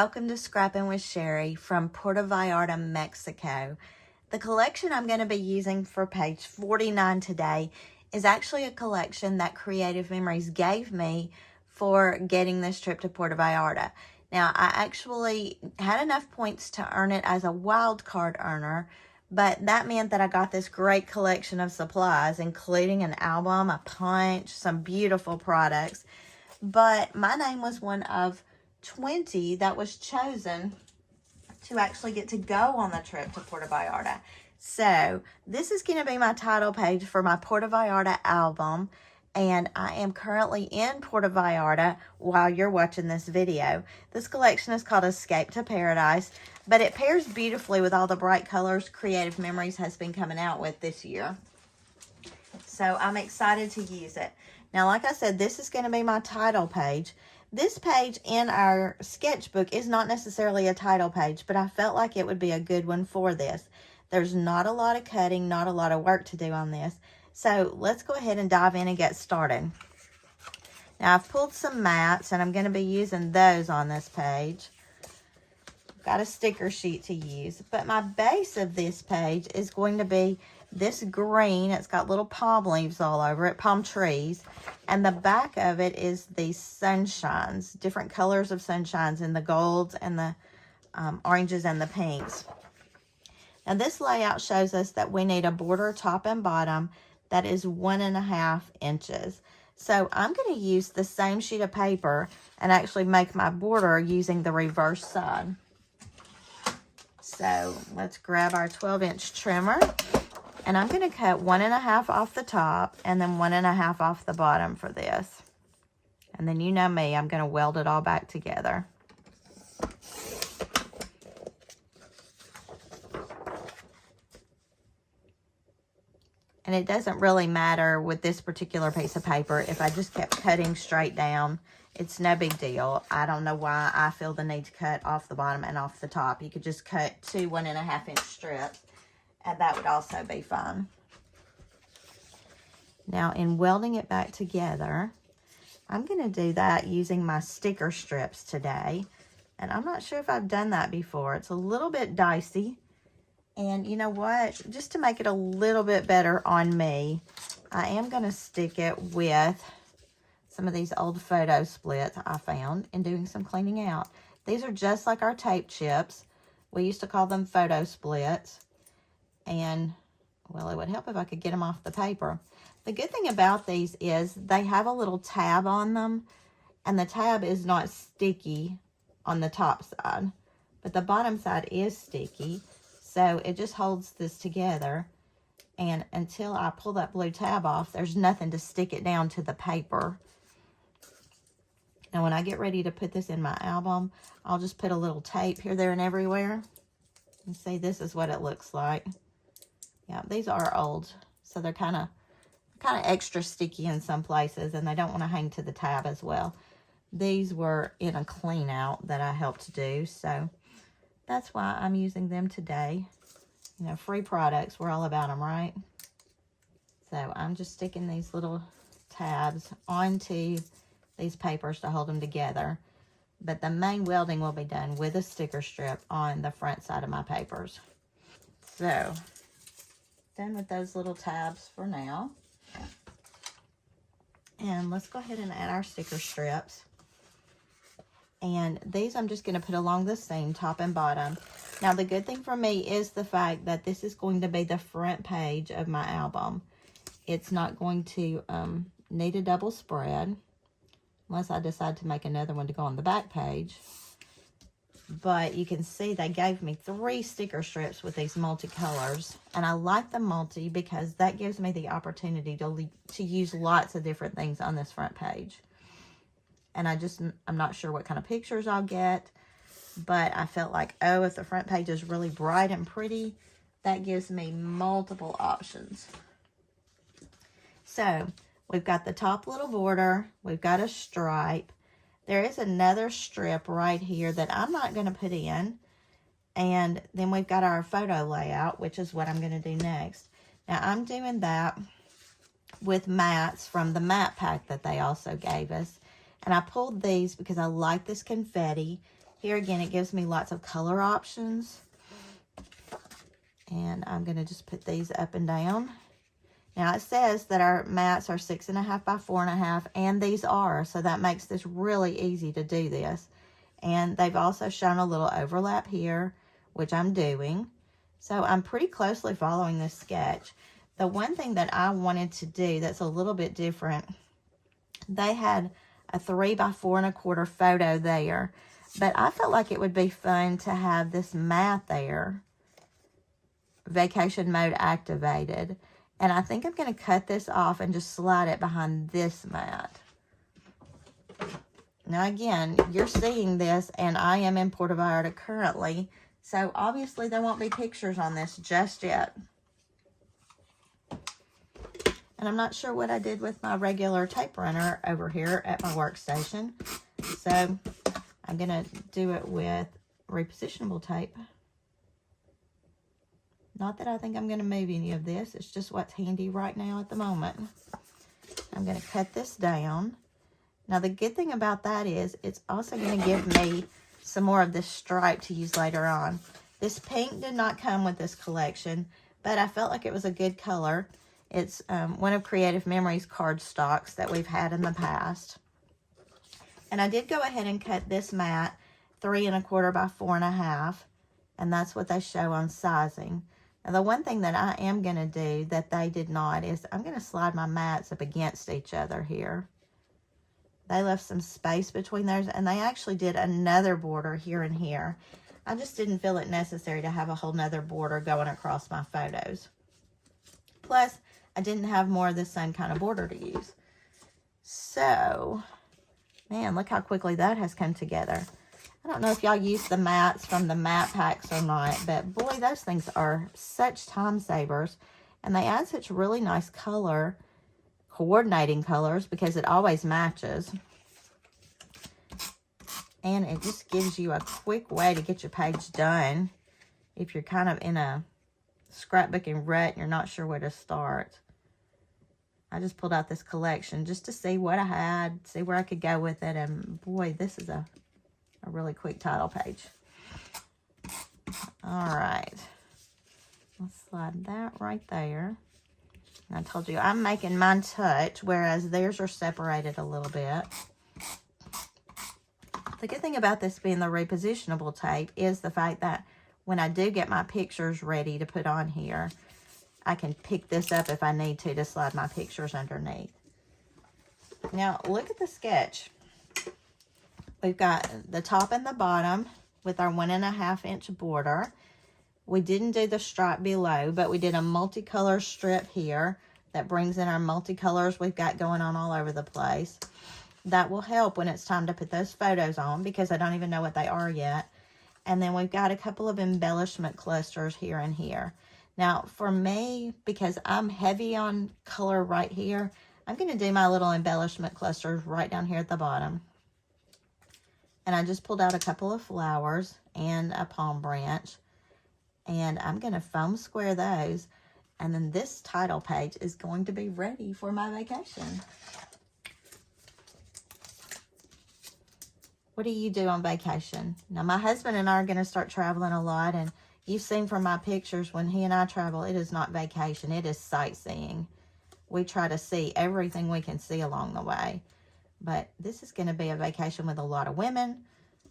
welcome to Scrappin with Sheri from Puerto Vallarta, Mexico. The collection I'm going to be using for page 49 today is actually a collection that Creative Memories gave me for getting this trip to Puerto Vallarta. Now, I actually had enough points to earn it as a wild card earner, but that meant that I got this great collection of supplies, including an album, a punch, some beautiful products. But my name was one of 20 that was chosen to actually get to go on the trip to Puerto Vallarta. So this is going to be my title page for my Puerto Vallarta album, and I am currently in Puerto Vallarta while you're watching this video. This collection is called Escape to Paradise, but it pairs beautifully with all the bright colors Creative Memories has been coming out with this year. So I'm excited to use it. Now, like I said, this is going to be my title page. This page in our sketchbook is not necessarily a title page, but I felt like it would be a good one for this. There's not a lot of cutting, not a lot of work to do on this. So let's go ahead and dive in and get started. Now, I've pulled some mats, and I'm going to be using those on this page. Got a sticker sheet to use, but my base of this page is going to be this green. It's got little palm leaves all over it, palm trees, and the back of it is these sunshines, different colors of sunshines in the golds and the oranges and the pinks. Now this layout shows us that we need a border top and bottom that is 1.5 inches. So I'm going to use the same sheet of paper and actually make my border using the reverse side. So let's grab our 12-inch trimmer, and I'm going to cut 1.5 off the top and then 1.5 off the bottom for this. And then you know me, I'm going to weld it all back together. And it doesn't really matter with this particular piece of paper if I just kept cutting straight down. It's no big deal. I don't know why I feel the need to cut off the bottom and off the top. You could just cut 2 1.5-inch strips, and that would also be fine. Now, in welding it back together, I'm going to do that using my sticker strips today. And I'm not sure if I've done that before. It's a little bit dicey. And you know what? Just to make it a little bit better on me, I am going to stick it with some of these old photo splits I found in doing some cleaning out. These are just like our tape chips. We used to call them photo splits. And, well, it would help if I could get them off the paper. The good thing about these is they have a little tab on them, and the tab is not sticky on the top side, but the bottom side is sticky. So it just holds this together, and until I pull that blue tab off, there's nothing to stick it down to the paper. Now, when I get ready to put this in my album, I'll just put a little tape here, there, and everywhere. And see, this is what it looks like. Yeah, these are old, so they're kind of extra sticky in some places, and they don't want to hang to the tab as well. These were in a clean out that I helped to do, so that's why I'm using them today. You know, free products, we're all about them, right? So I'm just sticking these little tabs onto these papers to hold them together. But the main welding will be done with a sticker strip on the front side of my papers. So, done with those little tabs for now. And let's go ahead and add our sticker strips. And these I'm just going to put along the seam, top and bottom. Now, the good thing for me is the fact that this is going to be the front page of my album. It's not going to need a double spread, unless I decide to make another one to go on the back page. But you can see they gave me 3 sticker strips with these multicolors. And I like the multi because that gives me the opportunity to use lots of different things on this front page. And I'm not sure what kind of pictures I'll get. But I felt like, oh, if the front page is really bright and pretty, that gives me multiple options. So, we've got the top little border. We've got a stripe. There is another strip right here that I'm not going to put in. And then we've got our photo layout, which is what I'm going to do next. Now, I'm doing that with mats from the mat pack that they also gave us. And I pulled these because I like this confetti. Here again, it gives me lots of color options. And I'm going to just put these up and down. Now it says that our mats are 6.5 by 4.5, and these are, so that makes this really easy to do this. And they've also shown a little overlap here, which I'm doing. So I'm pretty closely following this sketch. The one thing that I wanted to do that's a little bit different, they had a 3 by 4.25 photo there, but I felt like it would be fun to have this mat there, vacation mode activated. And I think I'm going to cut this off and just slide it behind this mat. Now again, you're seeing this, and I am in Puerto Vallarta currently, so obviously there won't be pictures on this just yet. And I'm not sure what I did with my regular tape runner over here at my workstation, so I'm going to do it with repositionable tape. Not that I think I'm going to move any of this. It's just what's handy right now at the moment. I'm going to cut this down. Now, the good thing about that is it's also going to give me some more of this stripe to use later on. This pink did not come with this collection, but I felt like it was a good color. It's one of Creative Memories cardstocks that we've had in the past. And I did go ahead and cut this mat 3.25 by 4.5, and that's what they show on sizing. Now, the one thing that I am going to do that they did not is I'm going to slide my mats up against each other here. They left some space between theirs, and they actually did another border here and here. I just didn't feel it necessary to have a whole nother border going across my photos. Plus, I didn't have more of the same kind of border to use. So, man, look how quickly that has come together. I don't know if y'all use the mats from the mat packs or not, but boy, those things are such time savers. And they add such really nice color, coordinating colors, because it always matches. And it just gives you a quick way to get your page done if you're kind of in a scrapbooking rut and you're not sure where to start. I just pulled out this collection just to see what I had, see where I could go with it. And boy, this is a really quick title page. All right. Let's slide that right there. And I told you I'm making mine touch, whereas theirs are separated a little bit. The good thing about this being the repositionable tape is the fact that when I do get my pictures ready to put on here, I can pick this up if I need to slide my pictures underneath. Now, look at the sketch. We've got the top and the bottom with our 1.5 inch border. We didn't do the stripe below, but we did a multicolor strip here that brings in our multicolors we've got going on all over the place. That will help when it's time to put those photos on, because I don't even know what they are yet. And then we've got a couple of embellishment clusters here and here. Now, for me, because I'm heavy on color right here, I'm going to do my little embellishment clusters right down here at the bottom. And I just pulled out a couple of flowers and a palm branch. And I'm going to foam square those. And then this title page is going to be ready for my vacation. What do you do on vacation? Now, my husband and I are going to start traveling a lot. And you've seen from my pictures, when he and I travel, it is not vacation. It is sightseeing. We try to see everything we can see along the way. But this is going to be a vacation with a lot of women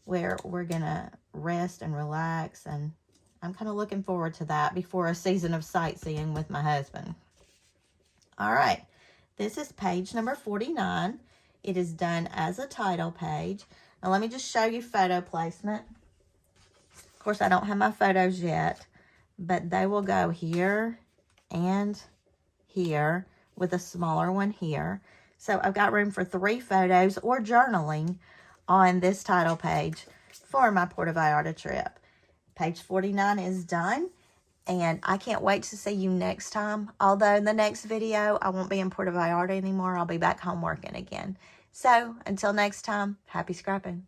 where we're going to rest and relax. And I'm kind of looking forward to that before a season of sightseeing with my husband. All right. This is page number 49. It is done as a title page. Now, let me just show you photo placement. Of course, I don't have my photos yet, but they will go here and here with a smaller one here. So I've got room for 3 photos or journaling on this title page for my Puerto Vallarta trip. Page 49 is done, and I can't wait to see you next time. Although in the next video, I won't be in Puerto Vallarta anymore. I'll be back home working again. So until next time, happy scrapping.